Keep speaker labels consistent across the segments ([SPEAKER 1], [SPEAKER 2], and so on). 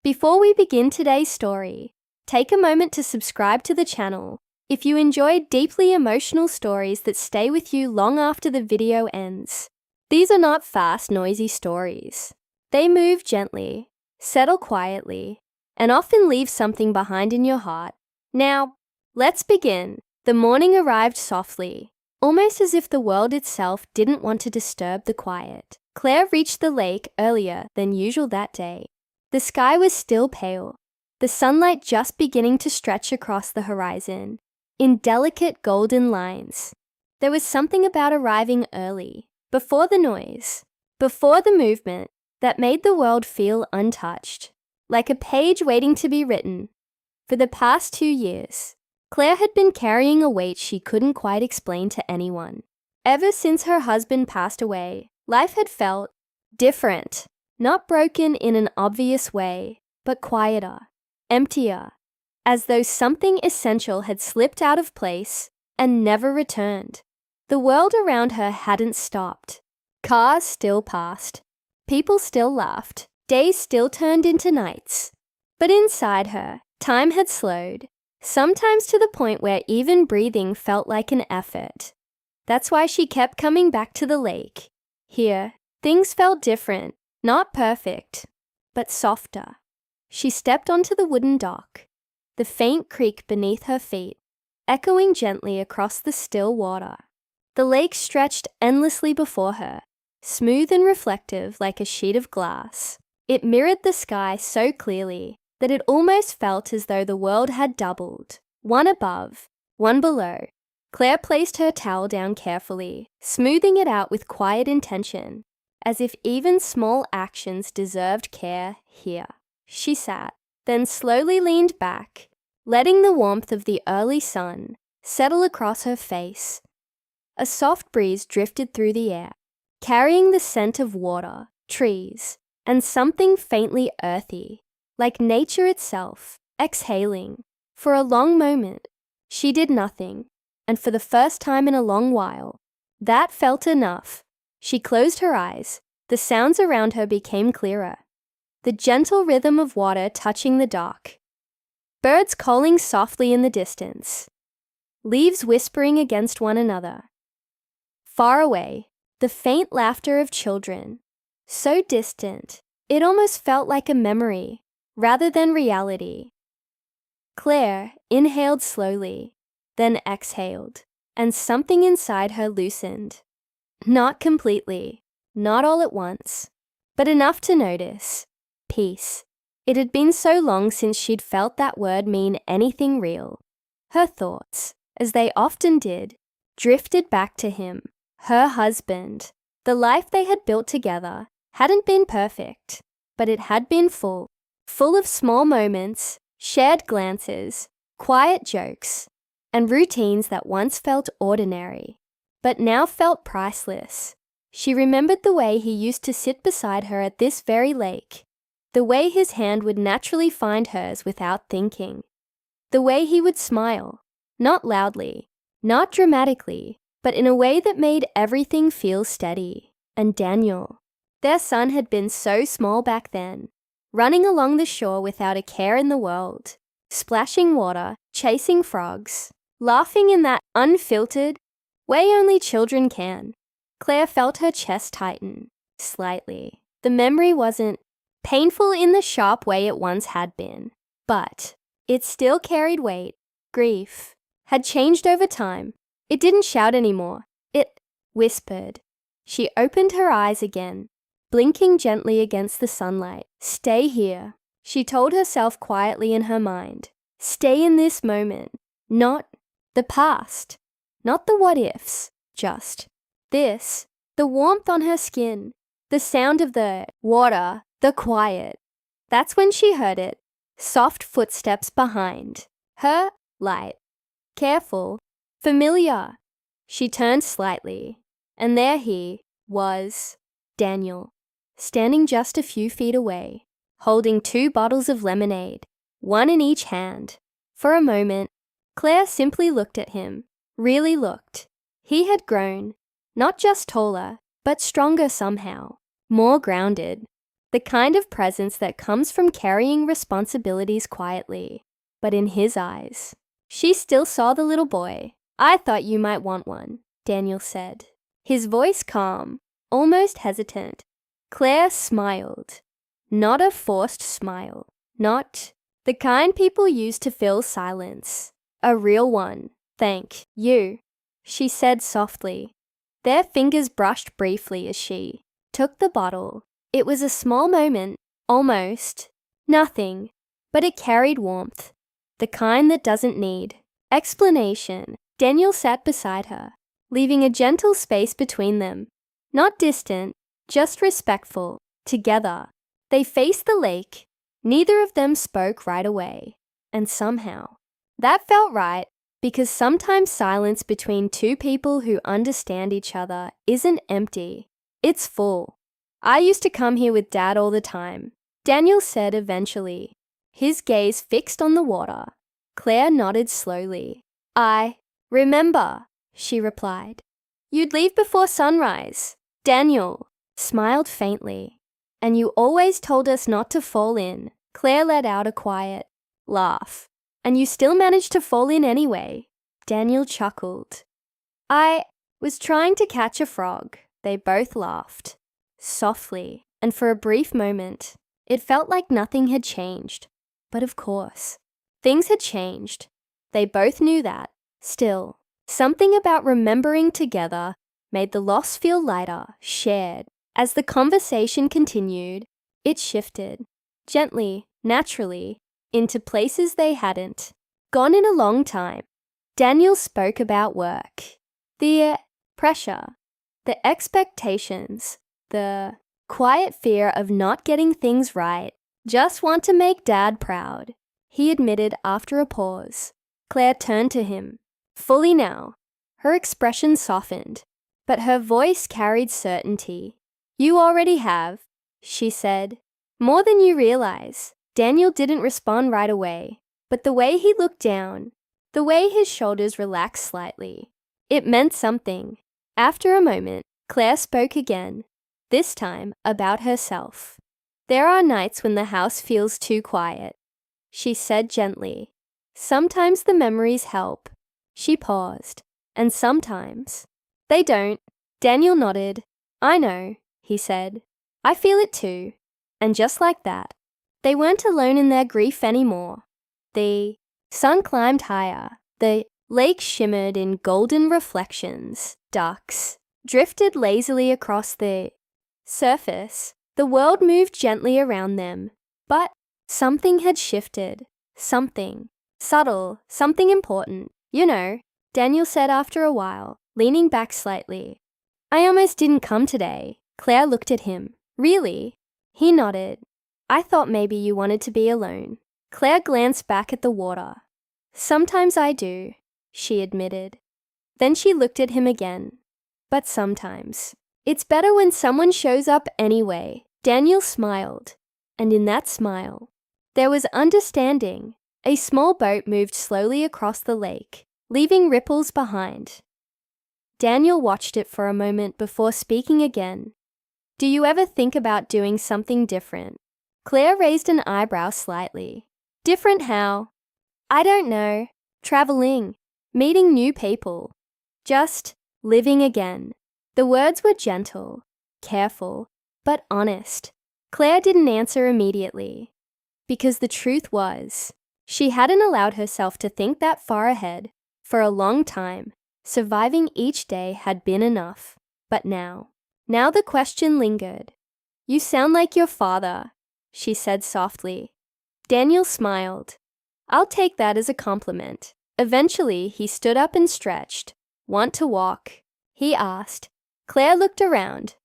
[SPEAKER 1] Before we begin today's story, take a moment to subscribe to the channel if you enjoy deeply emotional stories that stay with you long after the video ends. These are not fast, noisy stories. They move gently, settle quietly, and often leave something behind in your heart. Now, let's begin. The morning arrived softly, almost as if the world itself didn't want to disturb the quiet. Claire reached the lake earlier than usual that day. The sky was still pale, the sunlight just beginning to stretch across the horizon in delicate golden lines. There was something about arriving early, before the noise, before the movement, that made the world feel untouched, like a page waiting to be written. For the past 2 years, Claire had been carrying a weight she couldn't quite explain to anyone. Ever since her husband passed away, life had felt different, not broken in an obvious way, but quieter, emptier, as though something essential had slipped out of place and never returned. The world around her hadn't stopped. Cars still passed. People still laughed. Days still turned into nights. But inside her, time had slowed, sometimes to the point where even breathing felt like an effort. That's why she kept coming back to the lake. Here, things felt different, not perfect, but softer. She stepped onto the wooden dock, the faint creak beneath her feet, echoing gently across the still water. The lake stretched endlessly before her, smooth and reflective like a sheet of glass. It mirrored the sky so clearly that it almost felt as though the world had doubled, one above, one below. Claire placed her towel down carefully, smoothing it out with quiet intention, as if even small actions deserved care here. She sat, then slowly leaned back, letting the warmth of the early sun settle across her face. A soft breeze drifted through the air, carrying the scent of water, trees, and something faintly earthy, like nature itself, exhaling. For a long moment, she did nothing, and for the first time in a long while, that felt enough. She closed her eyes. The sounds around her became clearer. The gentle rhythm of water touching the dock, birds calling softly in the distance, leaves whispering against one another. Far away, the faint laughter of children, so distant, it almost felt like a memory rather than reality. Claire inhaled slowly, then exhaled, and something inside her loosened. Not completely, not all at once, but enough to notice. Peace. It had been so long since she'd felt that word mean anything real. Her thoughts, as they often did, drifted back to him, her husband. The life they had built together hadn't been perfect, but it had been full of small moments, shared glances, quiet jokes, and routines that once felt ordinary, but now felt priceless. She remembered the way he used to sit beside her at this very lake, the way his hand would naturally find hers without thinking, the way he would smile, not loudly, not dramatically, but in a way that made everything feel steady. And Daniel, their son, had been so small back then, running along the shore without a care in the world, splashing water, chasing frogs, laughing in that unfiltered way only children can. Claire felt her chest tighten, slightly. The memory wasn't painful in the sharp way it once had been, but it still carried weight. Grief had changed over time. It didn't shout anymore. It whispered. She opened her eyes again, blinking gently against the sunlight. Stay here, she told herself quietly in her mind. Stay in this moment, not the past, not the what-ifs, just this. The warmth on her skin, the sound of the water, the quiet. That's when she heard it. Soft footsteps behind her, light, careful, familiar. She turned slightly, and there he was, Daniel, standing just a few feet away, holding 2 bottles of lemonade, one in each hand. For a moment, Claire simply looked at him, really looked. He had grown, not just taller, but stronger somehow, more grounded. The kind of presence that comes from carrying responsibilities quietly. But in his eyes, she still saw the little boy. "I thought you might want one," Daniel said, his voice calm, almost hesitant. Claire smiled. Not a forced smile. Not the kind people use to fill silence. A real one. "Thank you," she said softly. Their fingers brushed briefly as she took the bottle. It was a small moment, almost nothing, but it carried warmth. The kind that doesn't need explanation. Daniel sat beside her, leaving a gentle space between them. Not distant, just respectful. Together, they faced the lake. Neither of them spoke right away. And somehow, that felt right, because sometimes silence between two people who understand each other isn't empty. It's full. "I used to come here with Dad all the time," Daniel said eventually, his gaze fixed on the water. Claire nodded slowly. "I remember," she replied. "You'd leave before sunrise." Daniel smiled faintly. "And you always told us not to fall in." Claire let out a quiet laugh. "And you still managed to fall in anyway." Daniel chuckled. "I was trying to catch a frog." They both laughed, softly, and for a brief moment, it felt like nothing had changed. But of course, things had changed. They both knew that. Still, something about remembering together made the loss feel lighter, shared. As the conversation continued, it shifted, gently, naturally, into places they hadn't gone in a long time. Daniel spoke about work, the pressure, the expectations, the quiet fear of not getting things right. "Just want to make Dad proud," he admitted after a pause. Claire turned to him, fully now. Her expression softened, but her voice carried certainty. "You already have," she said. "More than you realize." Daniel didn't respond right away, but the way he looked down, the way his shoulders relaxed slightly, it meant something. After a moment, Claire spoke again, this time about herself. "There are nights when the house feels too quiet," she said gently. "Sometimes the memories help." She paused. "And sometimes they don't." Daniel nodded. "I know," he said. "I feel it too." And just like that, they weren't alone in their grief anymore. The sun climbed higher. The lake shimmered in golden reflections. Ducks drifted lazily across the surface. The world moved gently around them. But something had shifted. Something subtle, something important. "You know," Daniel said after a while, leaning back slightly. "I almost didn't come today." Claire looked at him. "Really?" He nodded. "I thought maybe you wanted to be alone." Claire glanced back at the water. "Sometimes I do," she admitted. Then she looked at him again. "But sometimes it's better when someone shows up anyway." Daniel smiled, and in that smile, there was understanding. A small boat moved slowly across the lake, leaving ripples behind. Daniel watched it for a moment before speaking again. "Do you ever think about doing something different?" Claire raised an eyebrow slightly. "Different how?" "I don't know. Traveling, meeting new people, just living again." The words were gentle, careful, but honest. Claire didn't answer immediately, because the truth was, she hadn't allowed herself to think that far ahead. For a long time, surviving each day had been enough. But now the question lingered. "You sound like your father," she said softly. Daniel smiled. "I'll take that as a compliment." Eventually, he stood up and stretched. "Want to walk?" he asked. Claire looked around.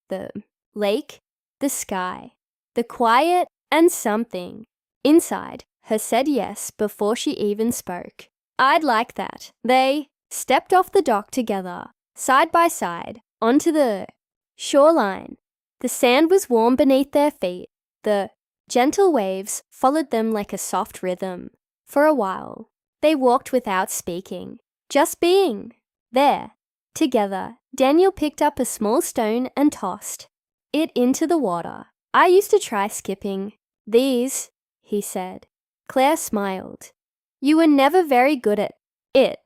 [SPEAKER 1] The lake, the sky, the quiet, and something inside her said yes before she even spoke. "I'd like that." They stepped off the dock together, side by side, onto the shoreline. The sand was warm beneath their feet. The gentle waves followed them like a soft rhythm. For a while, they walked without speaking, just being there. Together, Daniel picked up a small stone and tossed it into the water. I used to try skipping. These, he said. Claire smiled. You were never very good at it.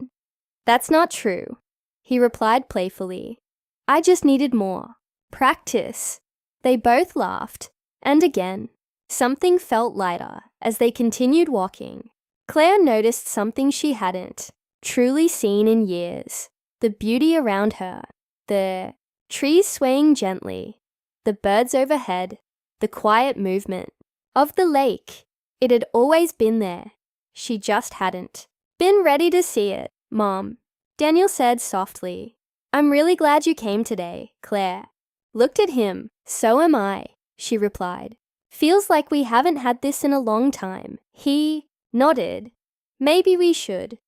[SPEAKER 1] That's not true, he replied playfully. I just needed more practice. They both laughed, and again, something felt lighter as they continued walking. Claire noticed something she hadn't truly seen in years. The beauty around her, the trees swaying gently, the birds overhead, the quiet movement of the lake. It had always been there. She just hadn't been ready to see it. Mom, Daniel said softly. I'm really glad you came today, Claire. Looked at him. So am I, she replied. Feels like we haven't had this in a long time. He nodded. Maybe we should.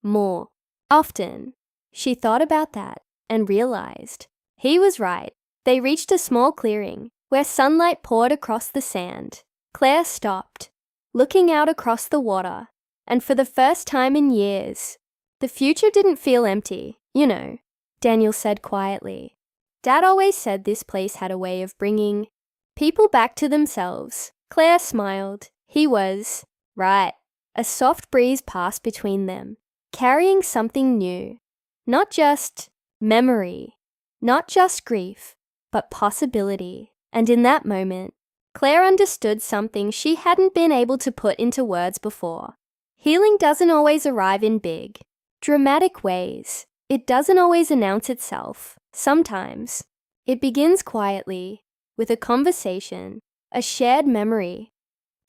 [SPEAKER 1] More. Often. She thought about that and realized he was right. They reached a small clearing where sunlight poured across the sand. Claire stopped, looking out across the water, and for the first time in years, the future didn't feel empty, you know, Daniel said quietly. Dad always said this place had a way of bringing people back to themselves. Claire smiled. He was right. A soft breeze passed between them, carrying something new. Not just memory, not just grief, but possibility. And in that moment, Claire understood something she hadn't been able to put into words before. Healing doesn't always arrive in big, dramatic ways. It doesn't always announce itself. Sometimes, it begins quietly, with a conversation, a shared memory,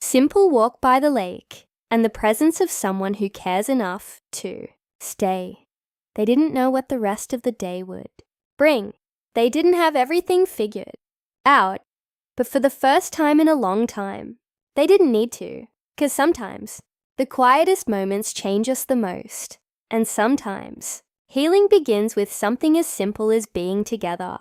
[SPEAKER 1] simple walk by the lake, and the presence of someone who cares enough to stay. They didn't know what the rest of the day would bring. They didn't have everything figured out, but for the first time in a long time, they didn't need to, because sometimes the quietest moments change us the most, and sometimes healing begins with something as simple as being together.